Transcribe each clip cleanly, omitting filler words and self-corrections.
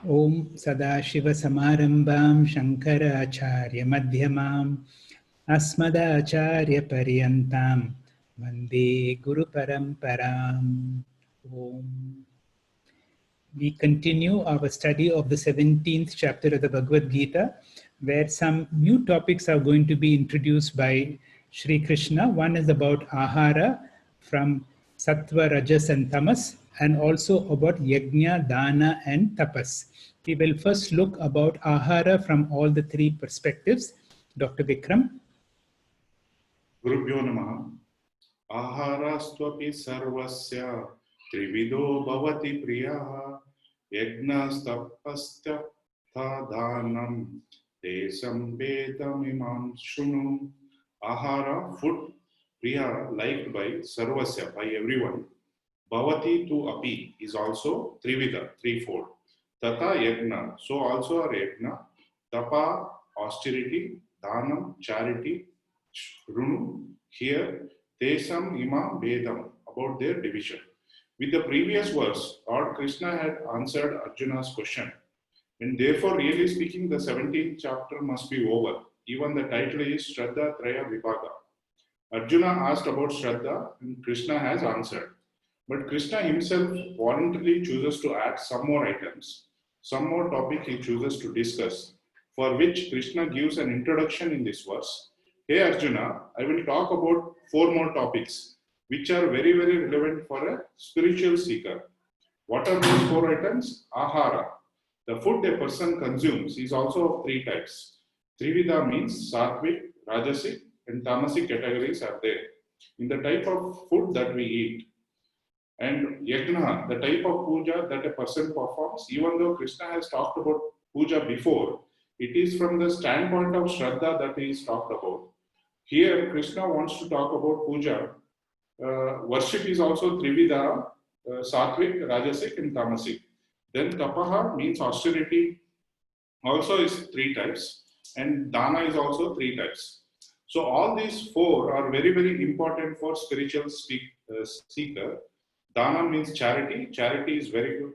Om Sadashivasamārambhām Shankaracharya-madhyamām Asmadacharya-paryantam Vande Guru-paramparam. Om. We continue our study of the 17th chapter of the Bhagavad Gita, where some new topics are going to be introduced by Sri Krishna. One is about Ahara from Sattva, Rajas and Tamas, and also about Yajna, Dana and Tapas. We will first look about Ahara from all the three perspectives. Dr. Vikram. Gurubhyo Namaha. Aharastvapi sarvasya trivido bhavati priyaha yagnastapastya tadhanam desam vedam imam shunu. Ahara, food, priya, liked by sarvasya, by everyone. Bhavati to api is also trivida, threefold. Tata yagna, so also are yagna. Tapa, austerity. Dhanam, charity. Runu, here. Tesam ima vedam, about their division. With the previous verse, Lord Krishna had answered Arjuna's question. And therefore, really speaking, the 17th chapter must be over. Even the title is Shraddha Traya Vibhaga. Arjuna asked about Shraddha and Krishna has answered. But Krishna himself voluntarily chooses to add some more items, some more topic he chooses to discuss, for which Krishna gives an introduction in this verse. Hey Arjuna, I will talk about 4 more topics, which are very, very relevant for a spiritual seeker. What are these 4 items? Ahara. The food a person consumes is also of 3 types. Trivida means sattvic, rajasic, and tamasic categories are there in the type of food that we eat. And yajna, the type of puja that a person performs, even though Krishna has talked about puja before, it is from the standpoint of Shraddha that he is talked about. Here, Krishna wants to talk about puja. Worship is also trivida, sattvic, rajasic, and tamasic. Then tapaha means austerity, also is 3 types, and dana is also 3 types. So all these 4 are very, very important for spiritual seeker. Dana means charity. Charity is very good.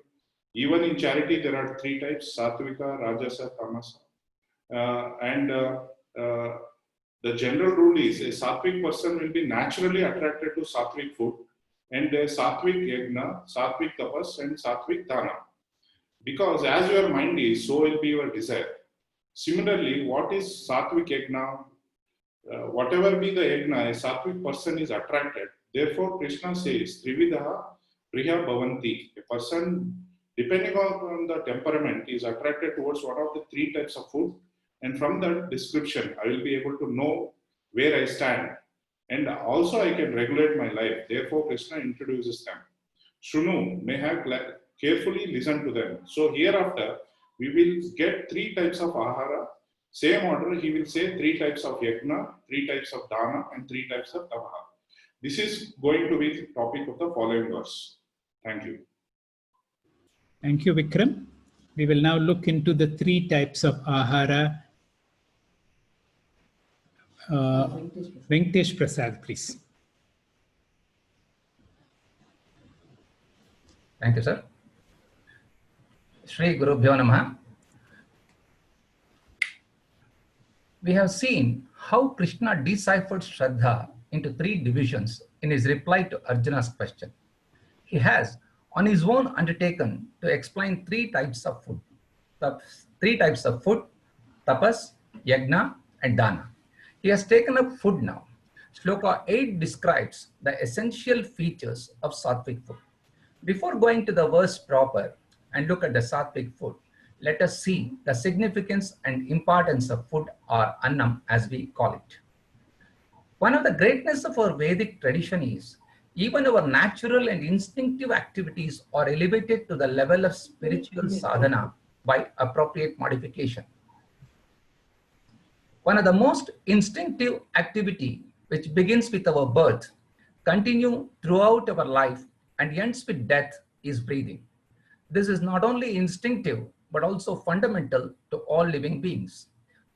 Even in charity, there are 3 types: sattvika, rajasa, tamasa. The general rule is a sattvic person will be naturally attracted to sattvic food, and a sattvic yajna, sattvic tapas, and sattvic dana. Because as your mind is, so will be your desire. Similarly, what is sattvic yajna? Whatever be the yajna, a sattvic person is attracted. Therefore, Krishna says, Trividaha Priya Bhavanti. A person, depending on the temperament, is attracted towards one of the 3 types of food. And from that description, I will be able to know where I stand. And also I can regulate my life. Therefore, Krishna introduces them. Shrunu, may have carefully listen to them. So hereafter, we will get 3 types of ahara. Same order, he will say 3 types of yajna, 3 types of dana, and 3 types of tapaha. This is going to be the topic of the following verse. Thank you. Thank you, Vikram. We will now look into the 3 types of ahara. Venkatesh Prasad, please. Thank you, sir. Shri Gurubhyo Namaha. We have seen how Krishna deciphered Shraddha into 3 divisions in his reply to Arjuna's question. He has, on his own, undertaken to explain 3 types of food. 3 types of food: tapas, yajna, and dana. He has taken up food now. Shloka 8 describes the essential features of sattvic food. Before going to the verse proper and look at the sattvic food, let us see the significance and importance of food, or annam as we call it. One of the greatness of our Vedic tradition is even our natural and instinctive activities are elevated to the level of spiritual sadhana by appropriate modification. One of the most instinctive activity, which begins with our birth, continue throughout our life and ends with death, is breathing. This is not only instinctive but also fundamental to all living beings.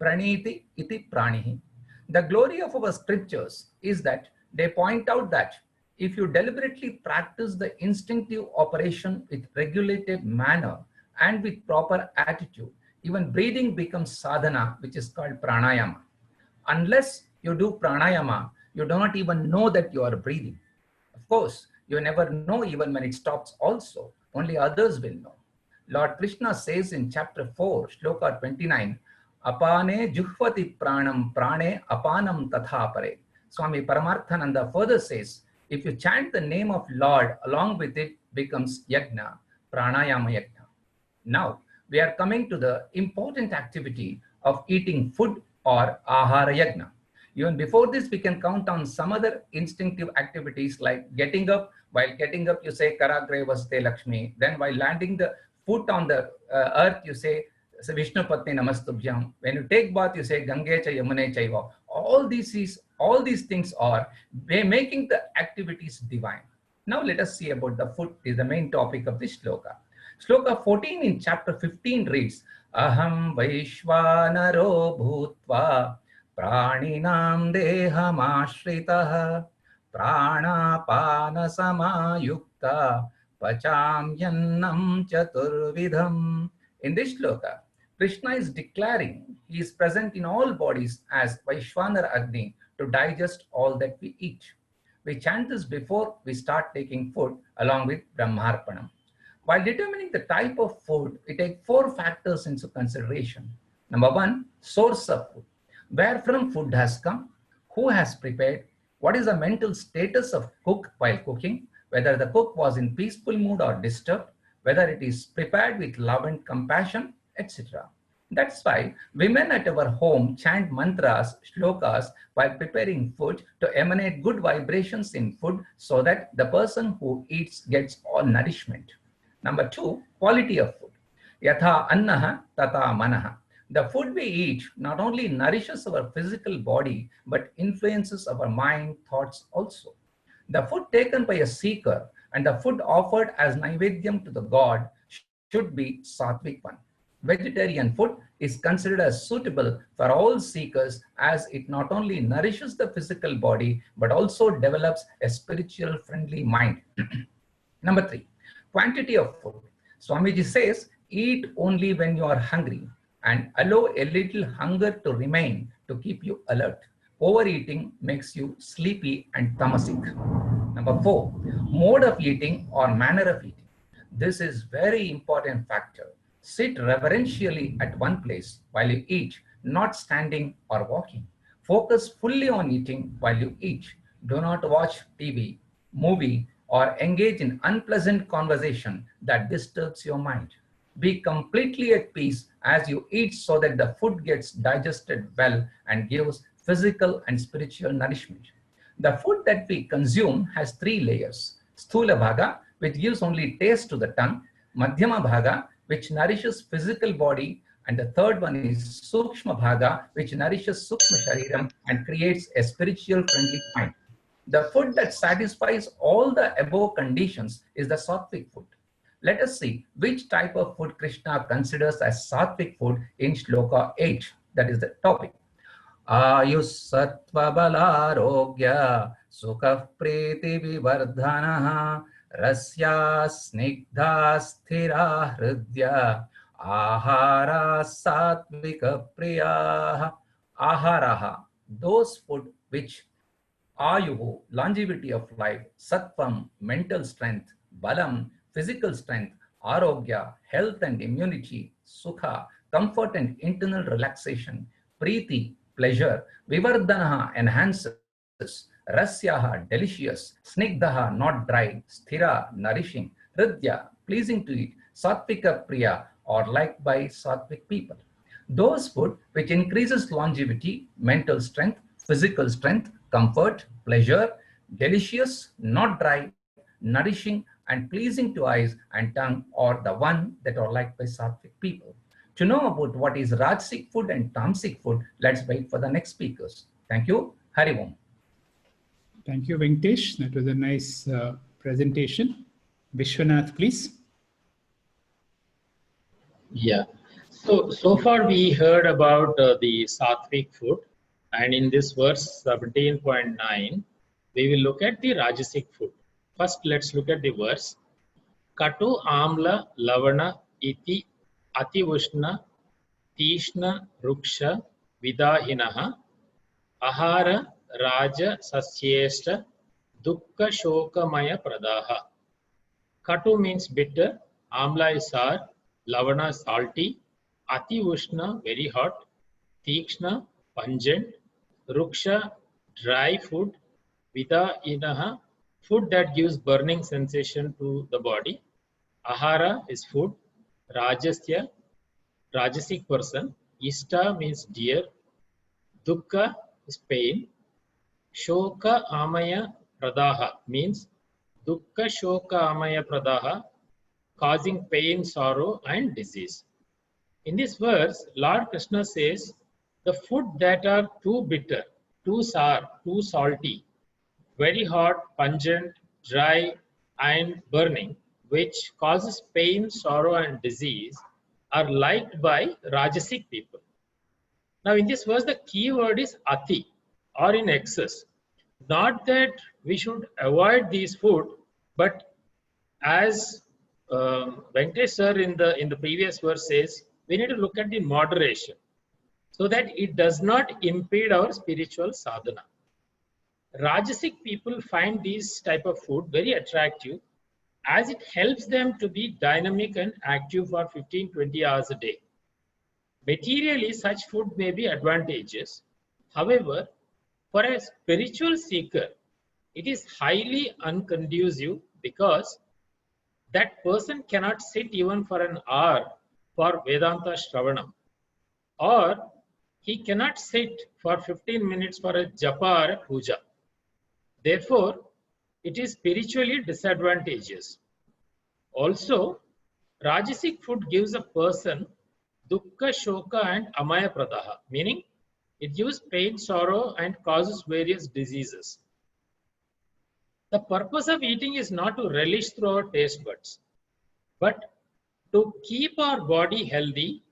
Praniti iti pranihi. The glory of our scriptures is that they point out that if you deliberately practice the instinctive operation with regulated manner, and with proper attitude, even breathing becomes sadhana, which is called pranayama. Unless you do pranayama, you do not even know that you are breathing. Of course, you never know even when it stops also. Only others will know. Lord Krishna says in chapter 4, shloka 29, apane juhvati pranam prane apanam tatha pare. Swami Paramarthananda further says, if you chant the name of Lord, along with it becomes yajna, pranayama yajna. Now, we are coming to the important activity of eating food or ahara yajna. Even before this, we can count on some other instinctive activities like getting up. While getting up, you say Karagre Vaste Lakshmi. Then while landing the foot on the earth, you say Vishnu Patni Namastubhyam. When you take bath, you say Gange cha Yamune chaiva. All these things are making the activities divine. Now let us see about the food is the main topic of this shloka. Shloka 14 in chapter 15 reads, Aham Vaishvanaro Bhutva Praninam Dehamashritah Pranapana Samayukta Pacham Yannam Chaturvidham. In this shloka, Krishna is declaring he is present in all bodies as Vaishvanara Agni to digest all that we eat. We chant this before we start taking food along with Brahmarpanam. While determining the type of food, we take 4 factors into consideration. Number 1, source of food. Where from food has come, who has prepared, what is the mental status of cook while cooking, whether the cook was in peaceful mood or disturbed, whether it is prepared with love and compassion, etc. That's why women at our home chant mantras, shlokas while preparing food to emanate good vibrations in food so that the person who eats gets all nourishment. Number 2, quality of food. Yatha annaha tata manaha. The food we eat not only nourishes our physical body, but influences our mind, thoughts also. The food taken by a seeker and the food offered as naivedyam to the god should be sattvic one. Vegetarian food is considered as suitable for all seekers as it not only nourishes the physical body, but also develops a spiritual friendly mind. Number 3, quantity of food. Swamiji says, eat only when you are hungry and allow a little hunger to remain to keep you alert. Overeating makes you sleepy and tamasic. Number 4, mode of eating or manner of eating. This is very important factor. Sit reverentially at one place while you eat, not standing or walking. Focus fully on eating while you eat. Do not watch TV, movie, or engage in unpleasant conversation that disturbs your mind. Be completely at peace as you eat so that the food gets digested well and gives physical and spiritual nourishment. The food that we consume has 3 layers. Sthula Bhaga, which gives only taste to the tongue. Madhyama Bhaga, which nourishes physical body. And the third one is Sukshma Bhaga, which nourishes Sukshma Shariram and creates a spiritual friendly mind. The food that satisfies all the above conditions is the sattvic food. Let us see which type of food Krishna considers as sattvic food in shloka 8. That is the topic. Ayus sattva balarogya sukha priti vivardhanaha rasya snigdha sthira hridya ahara sattvika priyaha. Aharaha, those food which Ayuhu, longevity of life, Sattvam, mental strength, Balam, physical strength, Arogya, health and immunity, Sukha, comfort and internal relaxation, Preeti, pleasure, Vivardhanaha, enhances, Rasyaha, delicious, Snigdhaha, not dry, Sthira, nourishing, Hridya, pleasing to eat, Sattvika Priya, or liked by Sattvic people. Those food which increases longevity, mental strength, physical strength, comfort, pleasure, delicious, not dry, nourishing, and pleasing to eyes and tongue are the one that are liked by Sattvic people. To know about what is Rajasic food and Tamasic food, let's wait for the next speakers. Thank you. Hari Om. Thank you, Venkatesh. That was a nice presentation. Vishwanath, please. Yeah. So far we heard about the sattvic food, and in this verse 17.9, we will look at the Rajasic food. First, let's look at the verse. Katu amla lavana iti Ati Ushna, Tishna, Ruksha, Vidahinaha, Ahara, Raja, Sasyeshta, Dukkha, Shokamaya, Pradaha. Katu means bitter, Amla is sour, Lavana is salty, Ati Ushna, very hot, Tikshna, pungent, Ruksha, dry food, Vidahinaha, food that gives burning sensation to the body. Ahara is food. Rajasya, Rajasic person. Ishta means dear. Dukkha is pain. Shoka Amaya Pradaha means Dukkha Shoka Amaya Pradaha, causing pain, sorrow, and disease. In this verse, Lord Krishna says the food that are too bitter, too sour, too salty, very hot, pungent, dry, and burning, which causes pain, sorrow, and disease, are liked by Rajasic people. Now, in this verse, the key word is ati, or in excess. Not that we should avoid these food, but as Venkatesh sir in the previous verse says, we need to look at the moderation so that it does not impede our spiritual sadhana. Rajasic people find these type of food very attractive as it helps them to be dynamic and active for 15-20 hours a day. Materially, such food may be advantageous. However, for a spiritual seeker, it is highly unconducive because that person cannot sit even for an hour for Vedanta Shravanam, or he cannot sit for 15 minutes for a japa or a puja. Therefore, it is spiritually disadvantageous. Also, Rajasic food gives a person dukkha, shoka, and amaya pradaha, meaning it gives pain, sorrow, and causes various diseases. The purpose of eating is not to relish through our taste buds, but to keep our body healthy,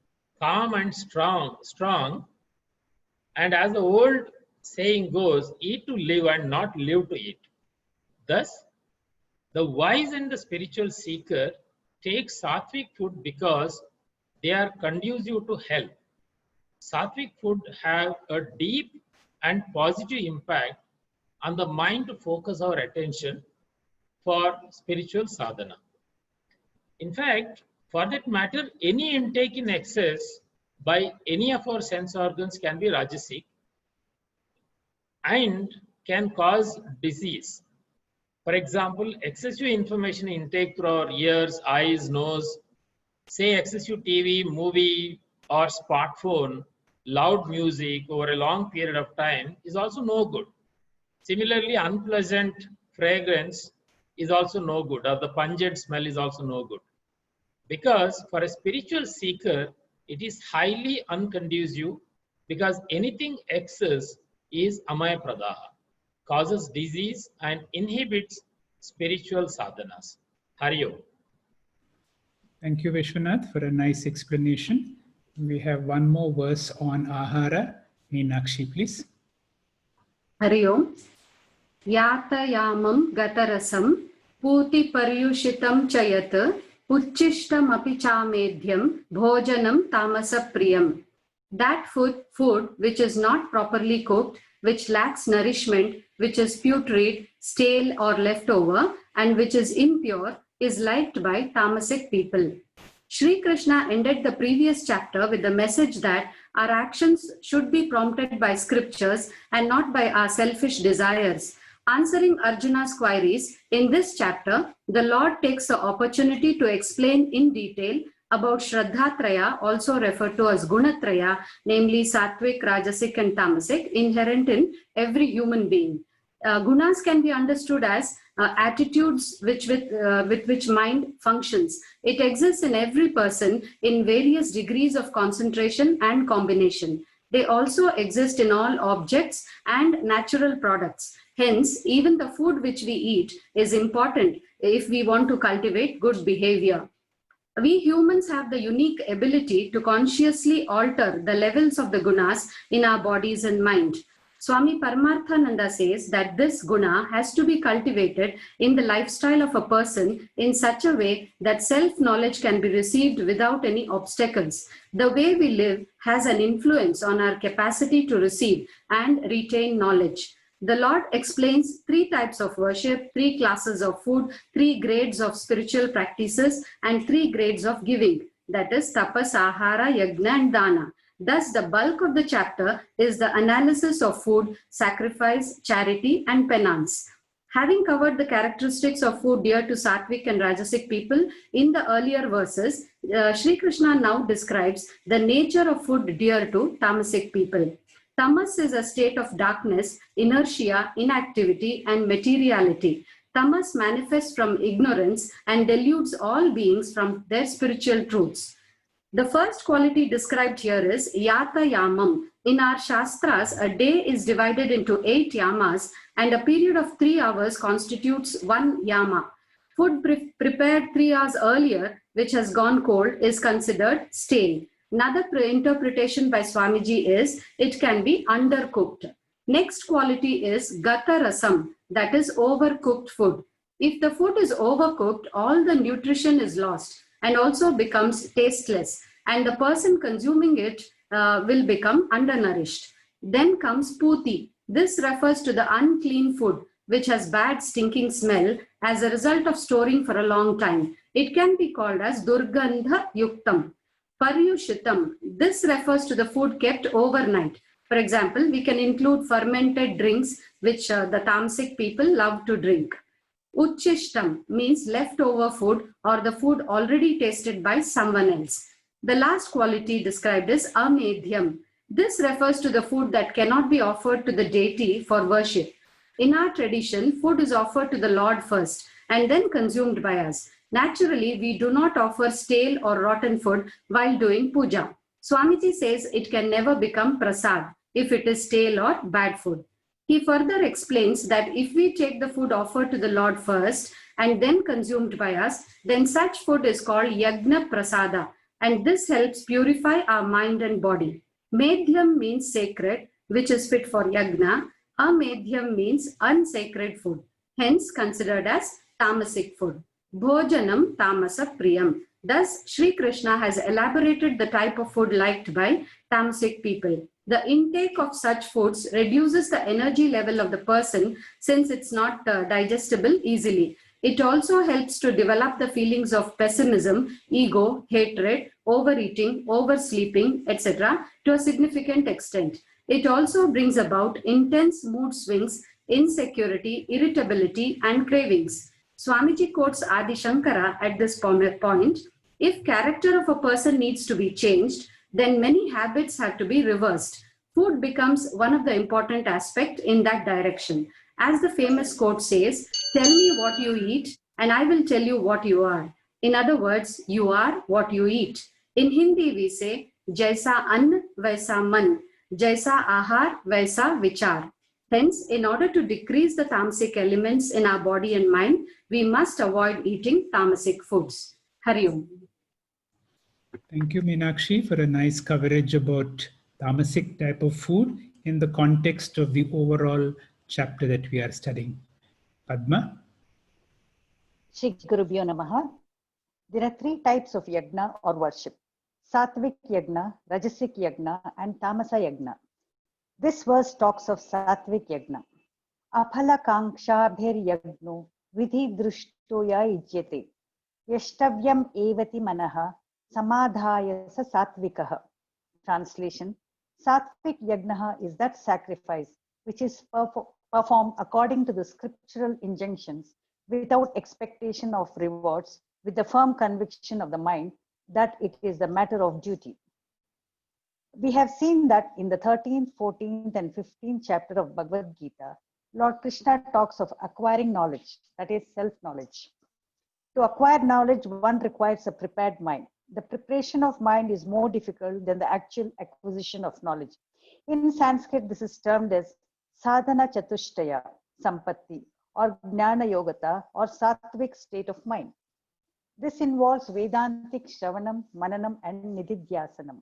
calm, and strong. And as the old saying goes, eat to live and not live to eat. Thus, the wise and the spiritual seeker take sattvic food because they are conducive to health. Sattvic food have a deep and positive impact on the mind to focus our attention for spiritual sadhana. In fact, for that matter, any intake in excess by any of our sense organs can be Rajasic and can cause disease. For example, excessive information intake through our ears, eyes, nose, say excessive TV, movie, or smartphone, loud music over a long period of time is also no good. Similarly, unpleasant fragrance is also no good, or the pungent smell is also no good. Because for a spiritual seeker, it is highly unconducive because anything excess is amaya pradaha, causes disease and inhibits spiritual sadhanas. Hari Om. Thank you, Vishwanath, for a nice explanation. We have one more verse on Ahara. Meenakshi, please. Hari Om. Yatayamam gatarasam puti paryushitam chayat uchishtam api chamedhyam bhojanam tamasa priyam. That food which is not properly cooked, which lacks nourishment, which is putrid, stale or leftover, and which is impure, is liked by tamasic people. Sri Krishna ended the previous chapter with the message that our actions should be prompted by scriptures and not by our selfish desires. Answering Arjuna's queries, in this chapter, the Lord takes the opportunity to explain in detail about Shraddhatraya, also referred to as Gunatraya, namely Sattvic, Rajasic, and Tamasic, inherent in every human being. Gunas can be understood as attitudes with which mind functions. It exists in every person in various degrees of concentration and combination. They also exist in all objects and natural products. Hence, even the food which we eat is important if we want to cultivate good behavior. We humans have the unique ability to consciously alter the levels of the gunas in our bodies and mind. Swami Paramarthananda says that this guna has to be cultivated in the lifestyle of a person in such a way that self-knowledge can be received without any obstacles. The way we live has an influence on our capacity to receive and retain knowledge. The Lord explains 3 types of worship, 3 classes of food, 3 grades of spiritual practices, and 3 grades of giving. That is tapas, ahara, yagna, and dana. Thus, the bulk of the chapter is the analysis of food, sacrifice, charity, and penance. Having covered the characteristics of food dear to Sattvic and Rajasic people in the earlier verses, Sri Krishna now describes the nature of food dear to Tamasic people. Tamas is a state of darkness, inertia, inactivity, and materiality. Tamas manifests from ignorance and deludes all beings from their spiritual truths. The first quality described here is Yata Yamam. In our Shastras, a day is divided into 8 yamas, and a period of 3 hours constitutes 1 yama. Food prepared 3 hours earlier, which has gone cold, is considered stale. Another interpretation by Swamiji is it can be undercooked. Next quality is Gata Rasam, that is overcooked food. If the food is overcooked, all the nutrition is lost and also becomes tasteless, and the person consuming it will become undernourished. Then comes Puti. This refers to the unclean food which has bad stinking smell as a result of storing for a long time. It can be called as Durgandha Yuktam. Paryushitam. This refers to the food kept overnight. For example, we can include fermented drinks which the Tamasic people love to drink. Uchishtam means leftover food or the food already tasted by someone else. The last quality described is Amedhyam. This refers to the food that cannot be offered to the deity for worship. In our tradition, food is offered to the Lord first and then consumed by us. Naturally, we do not offer stale or rotten food while doing puja. Swamiji says it can never become prasad if it is stale or bad food. He further explains that if we take the food offered to the Lord first and then consumed by us, then such food is called yagna prasada, and this helps purify our mind and body. Medhyam means sacred, which is fit for yagna. Amedhyam means unsacred food, hence considered as tamasic food. Bhojanam tamasa priyam. Thus, Sri Krishna has elaborated the type of food liked by Tamasic people. The intake of such foods reduces the energy level of the person since it's not digestible easily. It also helps to develop the feelings of pessimism, ego, hatred, overeating, oversleeping, etc. to a significant extent. It also brings about intense mood swings, insecurity, irritability, and cravings. Swamiji quotes Adi Shankara at this point. If character of a person needs to be changed, then many habits have to be reversed. Food becomes one of the important aspects in that direction. As the famous quote says, "Tell me what you eat and I will tell you what you are." In other words, you are what you eat. In Hindi, we say, "Jaisa ann, vaisa man. Jaisa ahar, vaisa vichar." Hence, in order to decrease the tamasic elements in our body and mind, we must avoid eating tamasic foods. Hari Om. Thank you, Meenakshi, for a nice coverage about tamasic type of food in the context of the overall chapter that we are studying. Padma? Shri Gurubhyo Namaha. There are 3 types of yagna or worship: Sattvic yagna, Rajasic yagna, and Tamasa yagna. This verse talks of Sattvic yagna. Aphala kanksha bher yagno vidhi drushtoya ijyate yashtavyam evati manaha samadhaya sa sattvikaha. Translation: Sattvic yagna is that sacrifice which is performed according to the scriptural injunctions without expectation of rewards, with the firm conviction of the mind that it is the matter of duty. We have seen that in the 13th, 14th, and 15th chapter of Bhagavad Gita, Lord Krishna talks of acquiring knowledge, that is self-knowledge. To acquire knowledge, one requires a prepared mind. The preparation of mind is more difficult than the actual acquisition of knowledge. In Sanskrit, this is termed as sadhana chatushtaya sampatti, or jnana yogata, or sattvic state of mind. This involves Vedantic Shravanam, Mananam, and Nididhyasanam.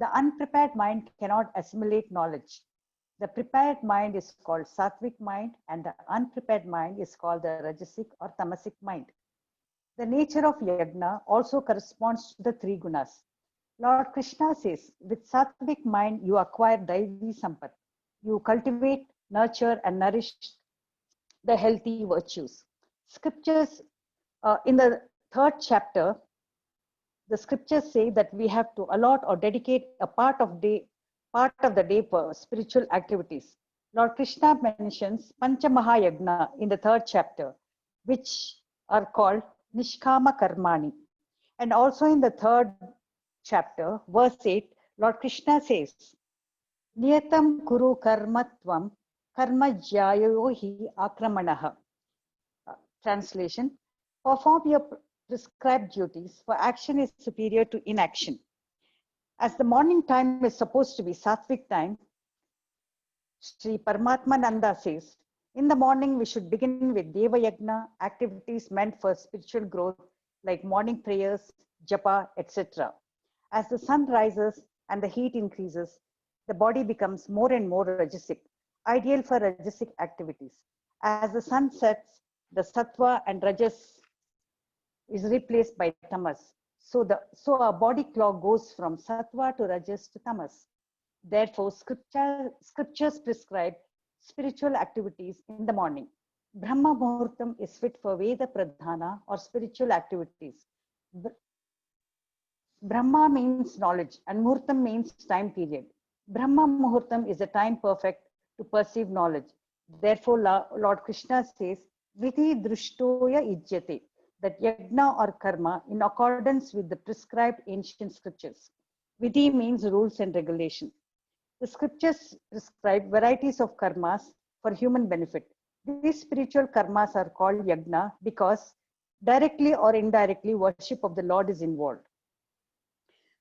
The unprepared mind cannot assimilate knowledge. The prepared mind is called sattvic mind, and the unprepared mind is called the rajasic or tamasic mind. The nature of yajna also corresponds to the three gunas. Lord Krishna says, with sattvic mind, you acquire Daivi Sampat. You cultivate, nurture, and nourish the healthy virtues. Scriptures in the 3rd chapter, the scriptures say that we have to allot or dedicate a part of the day for spiritual activities. Lord Krishna mentions Panchamahayagna in the 3rd chapter, which are called Nishkama Karmani. And also in the 3rd chapter, verse 8, Lord Krishna says, Niyatam kuru karmatvam karma jyayohi akramanaha. Translation, perform your prescribed duties, for action is superior to inaction. As the morning time is supposed to be sattvic time, Sri Paramatmananda says, in the morning we should begin with Deva Yajna, activities meant for spiritual growth like morning prayers, japa, etc. As the sun rises and the heat increases, the body becomes more and more rajasic, ideal for rajasic activities. As the sun sets, the sattva and rajas is replaced by tamas. So our body clock goes from sattva to rajas to tamas. Therefore, scriptures prescribe spiritual activities in the morning. Brahma Muhurtam is fit for Veda Pradhana or spiritual activities. Brahma means knowledge and Muhurtam means time period. Brahma Muhurtam is a time perfect to perceive knowledge. Therefore, Lord Krishna says, Vidhi Drushtoya Ijyate, that yajna or karma in accordance with the prescribed ancient scriptures. Vidhi means rules and regulation. The scriptures prescribe varieties of karmas for human benefit. These spiritual karmas are called yajna because directly or indirectly worship of the Lord is involved.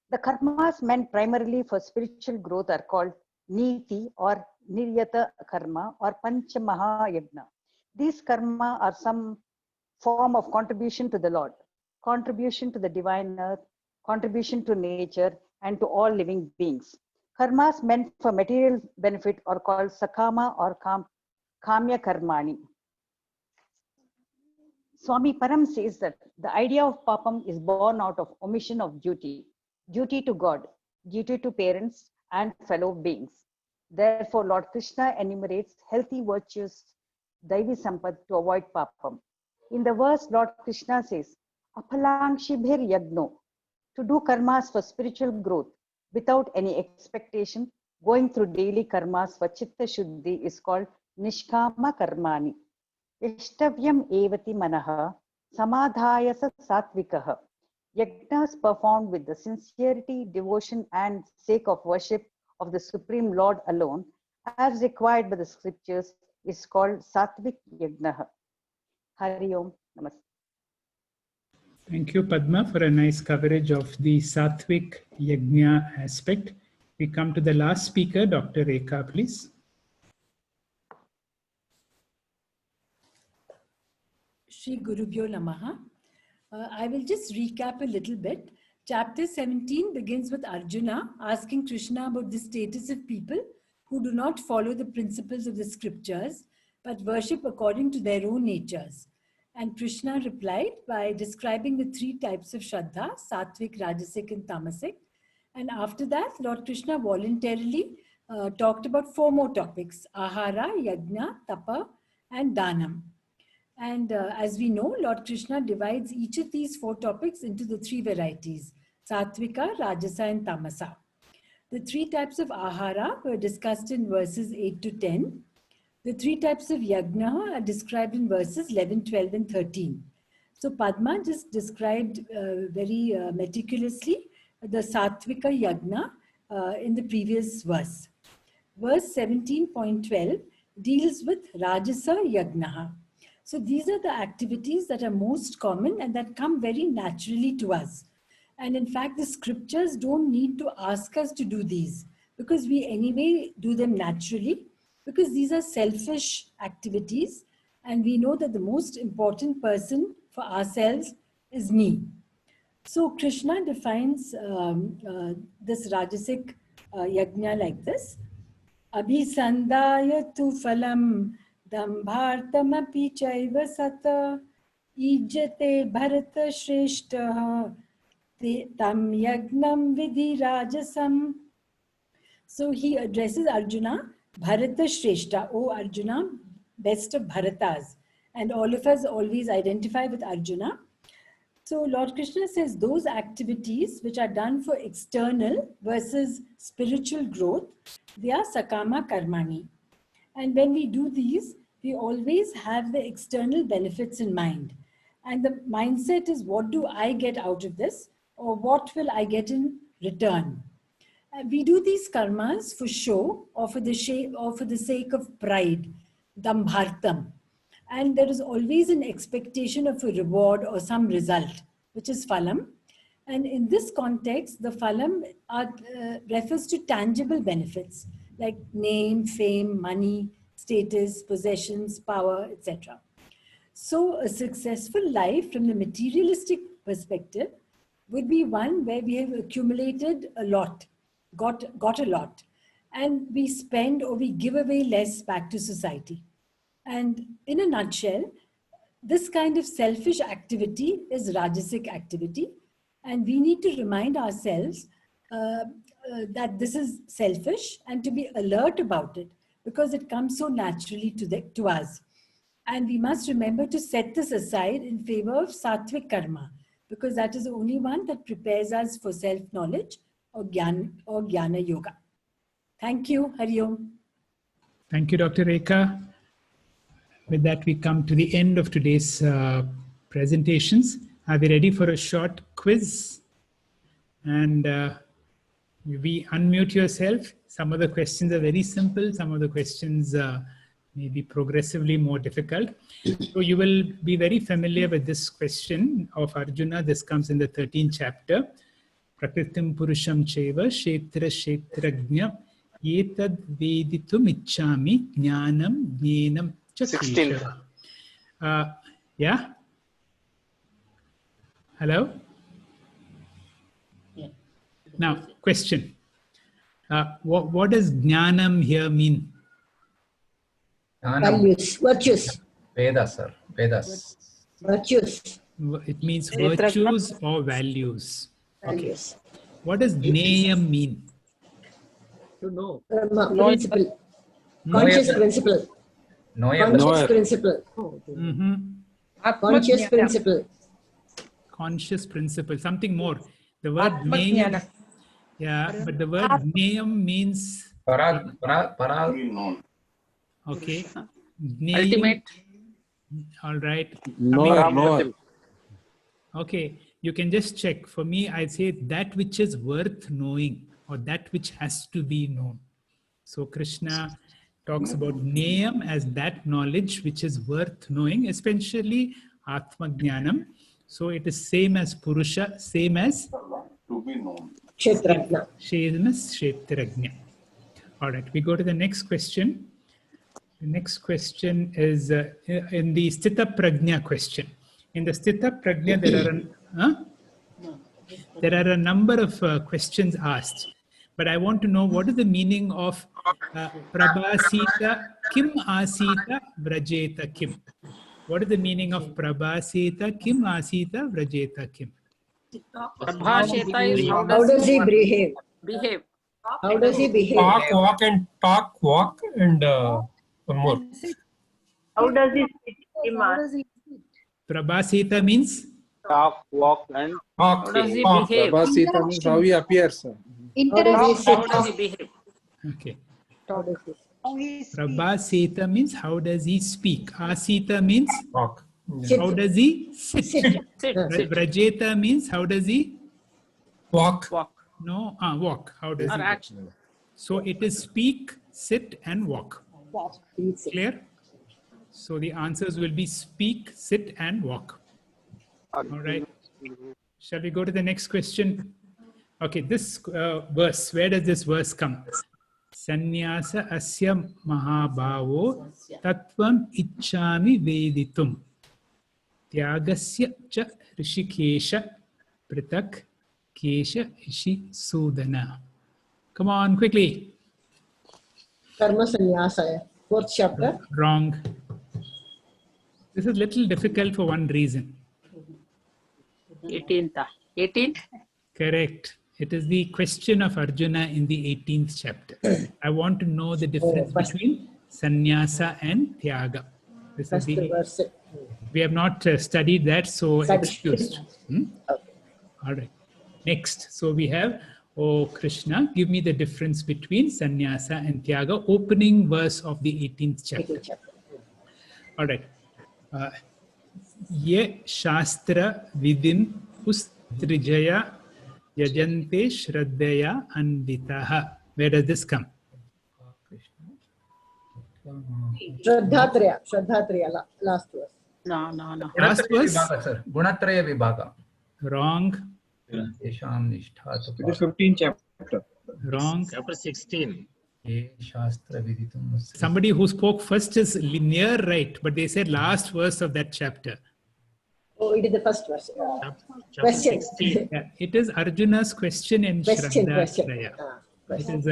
The karmas meant primarily for spiritual growth are called niti or niryata karma or panchamaha yajna. These karma are some form of contribution to the Lord, contribution to the divine earth, contribution to nature, and to all living beings. Karmas meant for material benefit are called sakama or kamya karmani. Swami Param says that the idea of papam is born out of omission of duty, duty to God, duty to parents and fellow beings. Therefore, Lord Krishna enumerates healthy virtues, Daivi Sampat, to avoid papam. In the verse, Lord Krishna says, Apalangshibhir yagno, to do karmas for spiritual growth without any expectation, going through daily karmas for chitta shuddhi is called nishkama karmani. Ishtavyam evati manaha samadhayasa satvikaha. Yajnas performed with the sincerity, devotion and sake of worship of the Supreme Lord alone, as required by the scriptures, is called satvik yajnaha. Hari Om. Namaste. Thank you, Padma, for a nice coverage of the Sattvic Yajna aspect. We come to the last speaker, Dr. Rekha, please. Shri Gurubhyo Namaha. I will just recap a little bit. Chapter 17 begins with Arjuna asking Krishna about the status of people who do not follow the principles of the scriptures, but worship according to their own natures. And Krishna replied by describing the three types of Shraddha, Sattvic, Rajasic and Tamasic. And after that, Lord Krishna voluntarily talked about four more topics, Ahara, Yajna, Tapa and Dhanam. And as we know, Lord Krishna divides each of these four topics into the three varieties, Sattvika, Rajasa and Tamasa. The three types of Ahara were discussed in verses 8 to 10. The three types of Yajna are described in verses 11, 12 and 13. So Padma just described very meticulously the Sattvika Yajna in the previous verse. Verse 17.12 deals with Rajasa Yajna. So these are the activities that are most common and that come very naturally to us. And in fact, the scriptures don't need to ask us to do these because we anyway do them naturally, because these are selfish activities and we know that the most important person for ourselves is me. So Krishna defines this Rajasic Yajna like this. abhisandaya tu phalam dambhartamapi chaiva sata ijate bharata shreshtaha tam yagnam vidhi rajasam. So he addresses Arjuna, Bharata Shrestha, O Arjuna, best of Bharatas. And all of us always identify with Arjuna. So Lord Krishna says those activities which are done for external versus spiritual growth, they are Sakama Karmani. And when we do these, we always have the external benefits in mind. And the mindset is, what do I get out of this? Or what will I get in return? We do these karmas for show or for the sake of pride, dambhartam. And there is always an expectation of a reward or some result, which is phalam. And in this context, the phalam refers to tangible benefits like name, fame, money, status, possessions, power, etc. So a successful life from the materialistic perspective would be one where we have accumulated a lot, got a lot, and we spend or we give away less back to society. And in a nutshell, this kind of selfish activity is Rajasic activity. And we need to remind ourselves that this is selfish and to be alert about it because it comes so naturally to us. And we must remember to set this aside in favor of Sattvic karma, because that is the only one that prepares us for self-knowledge or Jnana Yoga. Thank you. Hari Om. Thank you, Dr. Rekha. With that, we come to the end of today's presentations. Are we ready for a short quiz? And we unmute yourself. Some of the questions are very simple. Some of the questions may be progressively more difficult. So you will be very familiar with this question of Arjuna. This comes in the 13th chapter. Prakritim Purusham Cheva Kshetra Kshetrajna Yetad Veditum Ichchami Jnanam Jnenam Cha Kesava. Yeah? Hello? Yeah. Now, question. What does Jnanam here mean? Values, virtues. Vedas, sir. Vedas. Virtues. It means virtues or values. Okay. Values. What does Jneyam mean? To know. Principle. Conscious principle. Conscious principle. Conscious principle. Conscious principle. Something more. The word Jneyam. Yeah, but the word Jneyam means. Parag. Okay. Ultimate. All right. No. Okay. You can just check. For me, I say that which is worth knowing or that which has to be known. So Krishna talks about Jneyam as that knowledge which is worth knowing, especially Atma Jnanam. So it is same as Purusha, same as To be known. Kshetrajna. same as Kshetrajna. All right, we go to the next question. The next question is in the Sthita Prajna question. In the Sthita Prajna, there are a number of questions asked. But I want to know what is the meaning of Prabhasita Kim Asita Vrajeta Kim. What is the meaning of Prabhasita Kim Asita Vrajeta Kim? Prabhasheta is How does he behave? behave. How does he behave? Walk, and one more. How does he speak? Prabhasita means? Talk, walk, and Talk. How does he behave? Prabhasita means how he appears. How does he How does he sit? behave? Okay. How does he sit? Prabhasita means how does he speak? Asita means Talk. how does he sit? Sit. Vrajeta means how does he? Walk. Walk. No, walk. How does Or he? action. So it is speak, sit, and walk. He'll sit. Clear? So the answers will be speak, sit, and walk. All right. Shall we go to the next question? Okay, this verse, where does this verse come? Sannyasa asya mahabhavo tattvam ichchami veditum tyagasya cha rishikesha pritak kesha ishi sudana. Come on, quickly. Karma Sannyasaya. 4th chapter. Wrong. This is little difficult for one reason. 18th. 18th. Correct. It is the question of Arjuna in the 18th chapter. I want to know the difference between sannyasa and tyaga. This is First the, verse. we have not studied that, so excused. All right. Next. So we have, oh Krishna, give me the difference between sannyasa and tyaga, opening verse of the 18th chapter. All right. Ye shastra vidim ustrijaya yajante shraddhaya anvitaha. Where does this come? Shraddhatraya, last verse. No. Last verse? Sir. Gunatraya Vibhaga. Wrong. It is 15th chapter. Wrong. Chapter 16. Somebody who spoke first is near right, but they said last verse of that chapter. Oh, it is the first verse. Chapter Question. 16. Yeah, it is Arjuna's question in Question. Shraddha. It is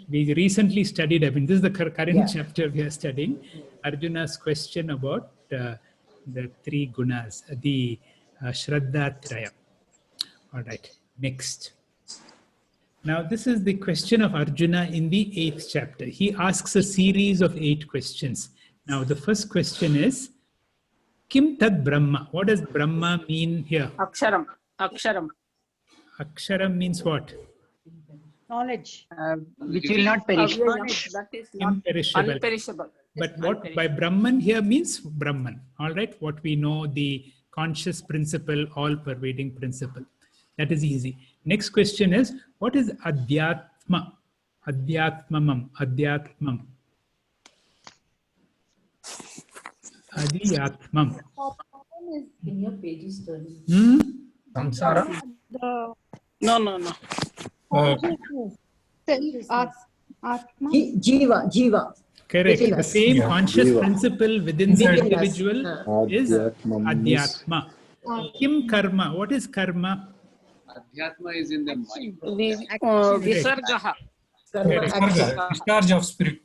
we recently studied, I mean, this is the current chapter we are studying, Arjuna's question about the three gunas, the Shraddha Traya. All right, next. Now, this is the question of Arjuna in the 8th chapter. He asks a series of 8 questions. Now, the first question is, Kim Tad Brahma? What does Brahma mean here? Aksharam. Aksharam means what? Knowledge. Which will not perish. That is not Imperishable. unperishable. But what by Brahman here means Brahman. All right, what we know, the conscious principle, all-pervading principle. That is easy. Next question is, what is Adhyatma? Adhyatmam. Adhyatmam. Adhyatmam. In your pages, Samsara. No. Jiva. Correct. The Withiness. same conscious principle within the Within us. individual is Adhyatma. Kim karma? What is karma? Adhyatma is in the mind. Visargaha. Discharge of spirit.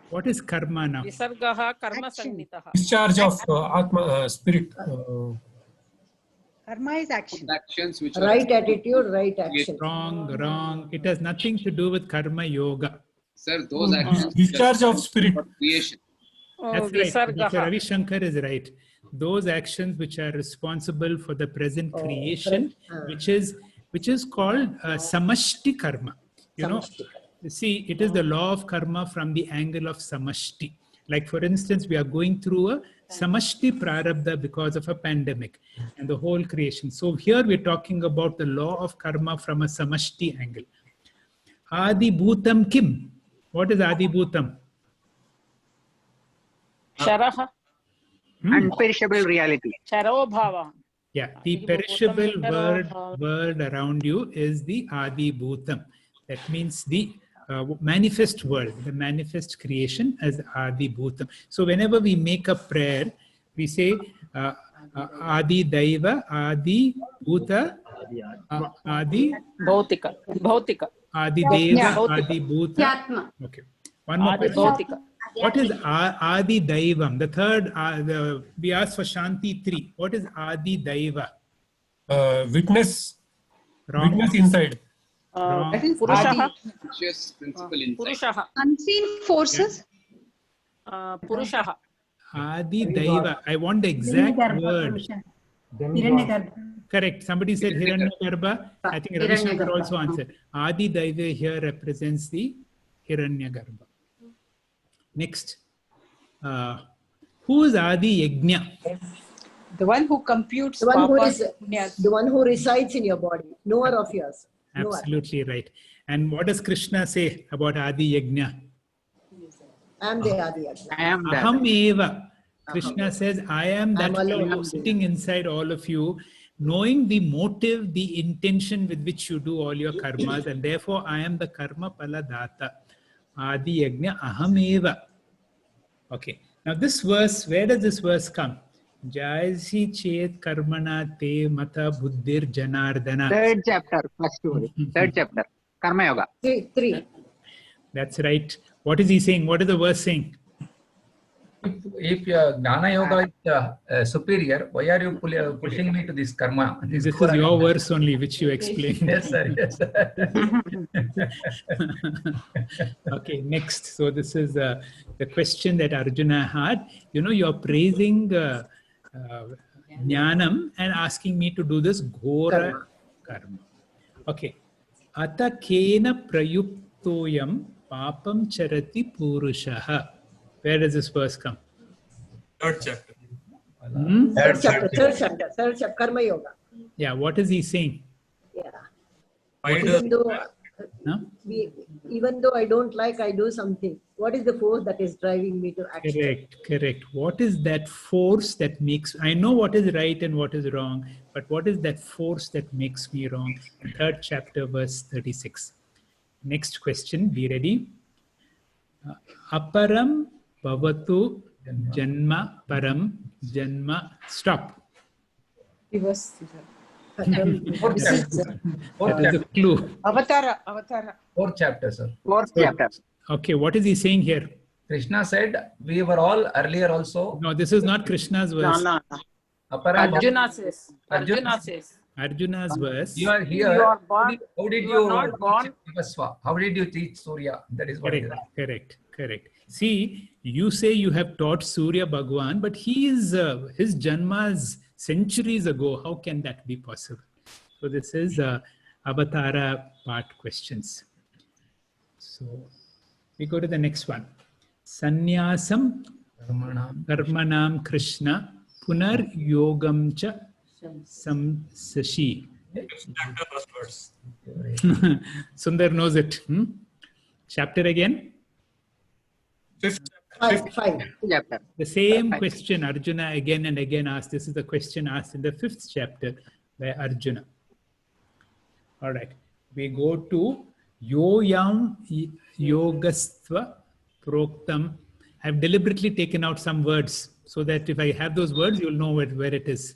What is karma now? Visargaha karma sannitaha. Discharge of Atma, spirit. Karma is action. Actions which Right attitude, right action. Wrong. It has nothing to do with karma yoga. Sir, those actions. Discharge of spirit. Creation. That's right. Dr. Ravi Shankar is right. Those actions which are responsible for the present creation, which is called samashti karma. You know, see, it is the law of karma from the angle of samashti. Like for instance, we are going through a samashti prarabdha because of a pandemic and the whole creation. So here we're talking about the law of karma from a samashti angle. Adi bhutam kim? What is adi bhutam? Sharaha. Unperishable reality. Charo bhava. Yeah, the perishable world around you is the adi bhutam. That means the manifest world, the manifest creation as adi bhutam. So whenever we make a prayer, we say adi daiva, adi bhuta, adi Bhautika. adi deva, adi bhuta. Okay. One more question. What is adi daivam? The third, we asked for Shanti 3. What is adi daiva? Witness. Wrong. Witness inside. Purushaha. Conscious principle inside. Purushaha. Unseen forces. Purushaha. Adi daiva. I want the exact word. Correct. Somebody said Hiranyagarbha. I think Ravi Shankar also answered. Adi daiva here represents the Hiranyagarbha. Next. Who is Adi Yajna? The one who computes. The one who resides in your body. Knower of yours. Absolutely right. And what does Krishna say about Adi Yajna? I am the Adi Yajna. I am that. Aham eva. Krishna says, I am that fellow sitting inside all of you, knowing the motive, the intention with which you do all your karmas, and therefore I am the karma pala data. Adi Yajna aham eva. Okay. Now this verse, where does this verse come? Jaisi chet karmana te mata buddhir janardana. Third chapter, first story. Third chapter, Karma Yoga. 3. That's right. What is he saying? What is the verse saying? If Jnana Yoga is superior, why are you pushing me to this karma? This is your verse only, which you explained. Yes, sir. Yes, sir. Okay, next. So this is the question that Arjuna had. You know, you're praising Jnanam and asking me to do this Ghora karma. Okay. Ata kena prayuktoyam papam charati purushaha. Where does this verse come? Third chapter. Third chapter, Karma Yoga. Yeah, what is he saying? Yeah. Why Even though I don't like, I do something. What is the force that is driving me to action? Correct. What is that force that makes, I know what is right and what is wrong, but what is that force that makes me wrong? Third chapter, verse 36. Next question, be ready. Aparam bhavatu janma param janma. Stop. That is a clue. Avatara. Fourth chapter, sir. Fourth chapter. Okay, what is he saying here? Krishna said, we were all earlier also. No, this is not Krishna's verse. No. Aparam Arjuna says. Arjuna says. Arjuna's verse. You are here. You are born. How did You are not born. teach Vivasva? How did you teach Surya? That is what it is. Correct. See, you say you have taught Surya Bhagwan, but he is his janmas centuries ago. How can that be possible? So this is Avatara part questions. So we go to the next one. Sannyasam karmanam Krishna punar yogam cha samsashi. Chapter, first verse. Sundar knows it. Chapter again? Fifth chapter. The same question Arjuna again and again asked. This is the question asked in the 5th chapter by Arjuna. All right. We go to Yoyam Yogastva Proktam. I've deliberately taken out some words so that if I have those words, you'll know where it is.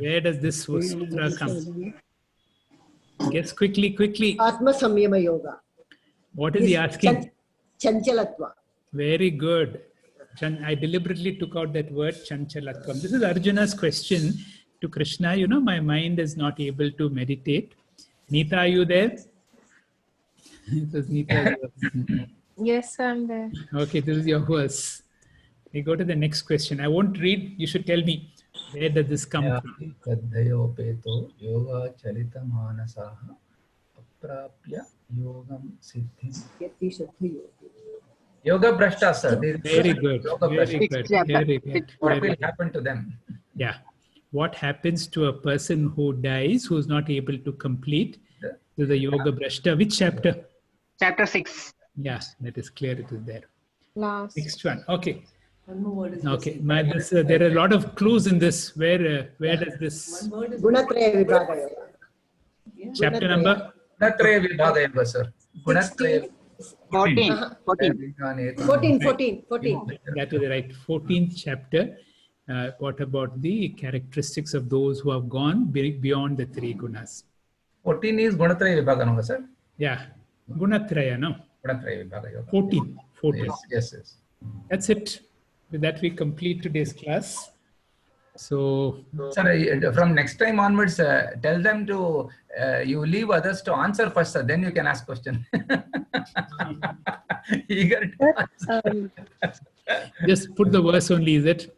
Where does this sutra come? Guess quickly. Atma Samyama Yoga. What is he asking? Chanchalatva. Very good. I deliberately took out that word Chanchalatvam. This is Arjuna's question to Krishna. You know, my mind is not able to meditate. Neeta, are you there? It was Neeta's verse. Yes, I'm there. Okay, this is your verse. We go to the next question. I won't read. You should tell me, where does this come from? Yoga Chalita Manasaha Aprapya Yogam Siddhi. Yoga Brashta, sir. Very good. What will happen to them? Yeah. What happens to a person who dies, who is not able to complete the Yoga Brashta? Which chapter? Chapter 6. Yes, that is clear. It is there. Last. Next one. Okay. Okay. There are a lot of clues in this. Where does this? Gunatraya Vibhaga Yoga. Chapter number? Gunatraya Vibhaga Yoga, sir. Gunatraya. 14. That is right. 14th chapter. What about the characteristics of those who have gone beyond the 3 gunas? 14 is Gunatraya Vibhaga Yoga, sir. Yeah. Gunatraya, no? Gunatraya Vibhaga Yoga. 14. Yes. That's it. With that, we complete today's class. So, sir, from next time onwards, tell them to you leave others to answer first, sir. Then you can ask question. Eager to answer. Just put the verse only, is it?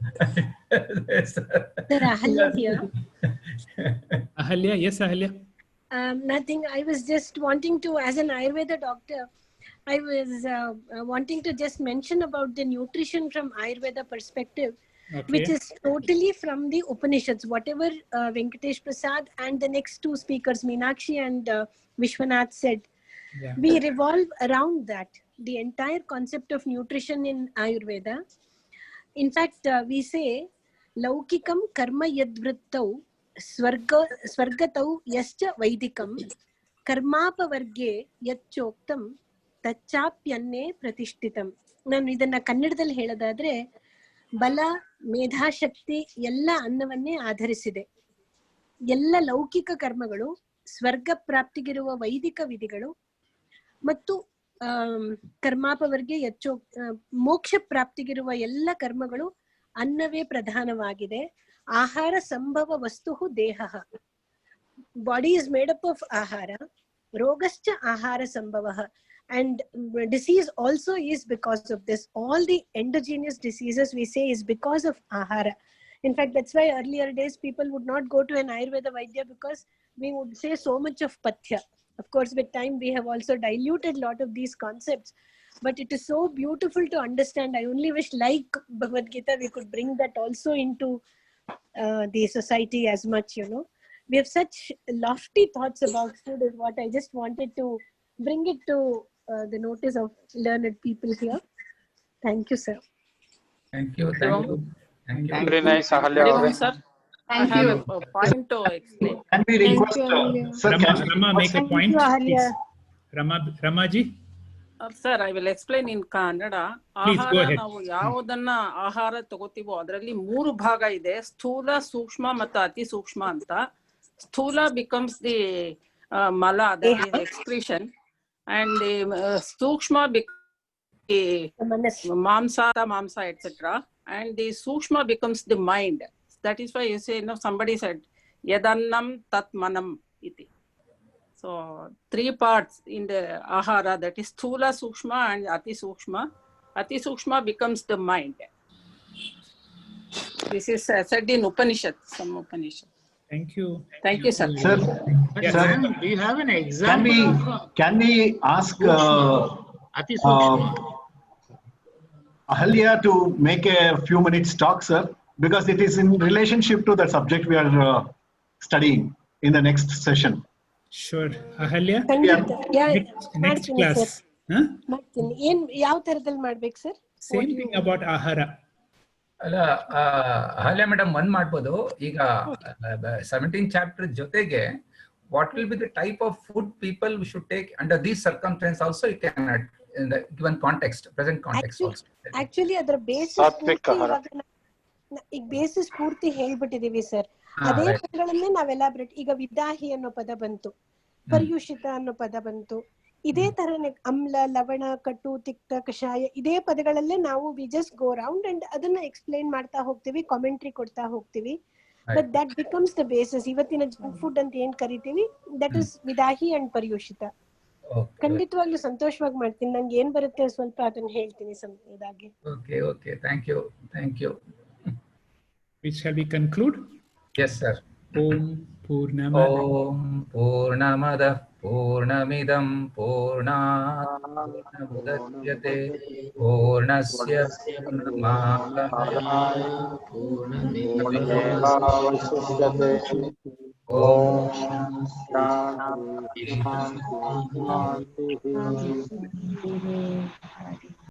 Yes, sir. Ahalya here. Ahalya, yes, Ahalya. Nothing. I was just wanting to, as an Ayurveda doctor, I was wanting to just mention about the nutrition from Ayurveda perspective, which is totally from the Upanishads. Whatever Venkatesh Prasad and the next 2 speakers, Meenakshi and Vishwanath said, we revolve around that. The entire concept of nutrition in Ayurveda. In fact, we say, Laukikam karma yadvrittau swargatau yascha vaidikam karmapavarge yachoktam tachapyanne pratishtitam. ನಾನು ಇದನ್ನ ಕನ್ನಡದಲ್ಲಿ ಹೇಳೋದಾದ್ರೆ ಬಲ ಮೇಧಾಶಕ್ತಿ ಎಲ್ಲ ಅನ್ನವನ್ನೇ ಆಧರಿಸಿದೆ. ಎಲ್ಲ ಲೌಕಿಕ ಕರ್ಮಗಳು, ಸ್ವರ್ಗ ಪ್ರಾಪ್ತಿಗಿರುವ ವೈದಿಕ ವಿಧಿಗಳು ಮತ್ತು ಕರ್ಮಾಪವರ್ಗೆ ಯಚ್ಚೋ ಮೋಕ್ಷ ಪ್ರಾಪ್ತಿಗಿರುವ ಎಲ್ಲ ಕರ್ಮಗಳು ಅನ್ನವೇ ಪ್ರಧಾನವಾಗಿದೆ. ಆಹಾರ ಸಂಭವ ವಸ್ತು ದೇಹ. Body is made up of ಆಹಾರ. ರೋಗಶ್ಚ ಆಹಾರ ಸಂಭವ. And disease also is because of this. All the endogenous diseases we say is because of ahara. In fact, that's why earlier days people would not go to an Ayurveda Vaidya, because we would say so much of pathya. Of course, with time we have also diluted a lot of these concepts, but it is so beautiful to understand. I only wish, like Bhagavad Gita, we could bring that also into the society as much, you know. We have such lofty thoughts about food, is what I just wanted to bring it to the notice of learned people here. Thank you, sir. Thank you. Thank you. Thank you. Very nice, Ahalya. Sir, I have a point to explain. Can we request, sir, Rama, make a point, please. Ramaji? Sir, I will explain in Kannada. Please, go ahead. ನಾವು ಯಾವುದನ್ನ ಆಹಾರ ತಗೋತೀವೋ ಅದರಲ್ಲಿ 3 ಭಾಗ ಇದೆ. ಸ್ಥೂಲ, ಸೂಕ್ಷ್ಮ ಮತ್ತು ಅತಿ ಸೂಕ್ಷ್ಮ ಅಂತ. ಸ್ಥೂಲ becomes the mala, that is excretion, and the sukshma becomes the mamsa, etc. And the sukshma becomes the mind. That is why you say, somebody said yadannam tat manam iti. So 3 parts in the ahara, that is sthula, sukshma and ati sukshma. Ati sukshma becomes the mind. This is said in Upanishad, some Upanishad. Thank you. Thank you, sir. Sir, But sir, ma'am, do you have an example? can we ask Ati Sukshma. Ahalya to make a few minutes talk, sir, because it is in relationship to the subject we are studying in the next session. Sure. Ahalya? Next class. ಮಾಡ್ತೀನಿ. ಏನ್ ಯಾವ ತರದಲ್ಲಿ ಮಾಡ್ಬೇಕು sir? Same thing about ahara. ಅಲ್ಲ, Ahalya madam ಒಂದ್ ಮಾಡ್ಬೋದು. ಈಗ 17th chapter ಜೊತೆಗೆ what will be the type of food people should take under these circumstances also you can add in the given context, present context also. Actually ಅದರ basis ಪೂರ್ತಿ ಹೇಳ್ಬಿಟ್ಟಿದೀವಿ sir. ಅದೇ ಪದಗಳನ್ನೇ ನಾವ್ elaborate. ಈಗ ವಿದಾಹಿ ಅನ್ನೋ ಪದ ಬಂತು, ಪರ್ಯುಷಿತ ಅನ್ನೋ ಪದ ಬಂತು. ಇದೇ ತರನೇ ಅಮ್ಲ, ಲವಣ, ಕಟು, ತಿಕ್ತ, ಕಷಾಯ, ಇದೇ ಪದಗಳಲ್ಲೇ ನಾವು we just go round and ಅದನ್ನ ಎಕ್ಸ್ಪ್ಲೈನ್ ಮಾಡ್ತಾ ಹೋಗ್ತೀವಿ, ಕಾಮೆಂಟ್ರಿ ಕೊಡ್ತಾ ಹೋಗ್ತೀವಿ. But that becomes the basis. ಇವತ್ತಿನ ಜಂಕ್ ಫುಡ್ ಅಂತ ಏನ್ ಕರಿತೀವಿ, ದಟ್ ಇಸ್ ವಿದಾಹಿ ಅಂಡ್ ಪರ್ಯುಷಿತ. ಖಂಡಿತವಾಗ್ಲೂ ಸಂತೋಷವಾಗಿ ಮಾಡ್ತೀನಿ. ನಂಗೆ ಏನ್ ಬರುತ್ತೆ ಸ್ವಲ್ಪ ಅದನ್ನ ಹೇಳ್ತೀನಿ ಇದಾಗಿ. Okay, okay. Thank you. Thank you. Shall we conclude? Yes, sir. Om Purnamada Purnamidam Purnat Purnamudachyate Purnasya Purnamidam Om Shanti.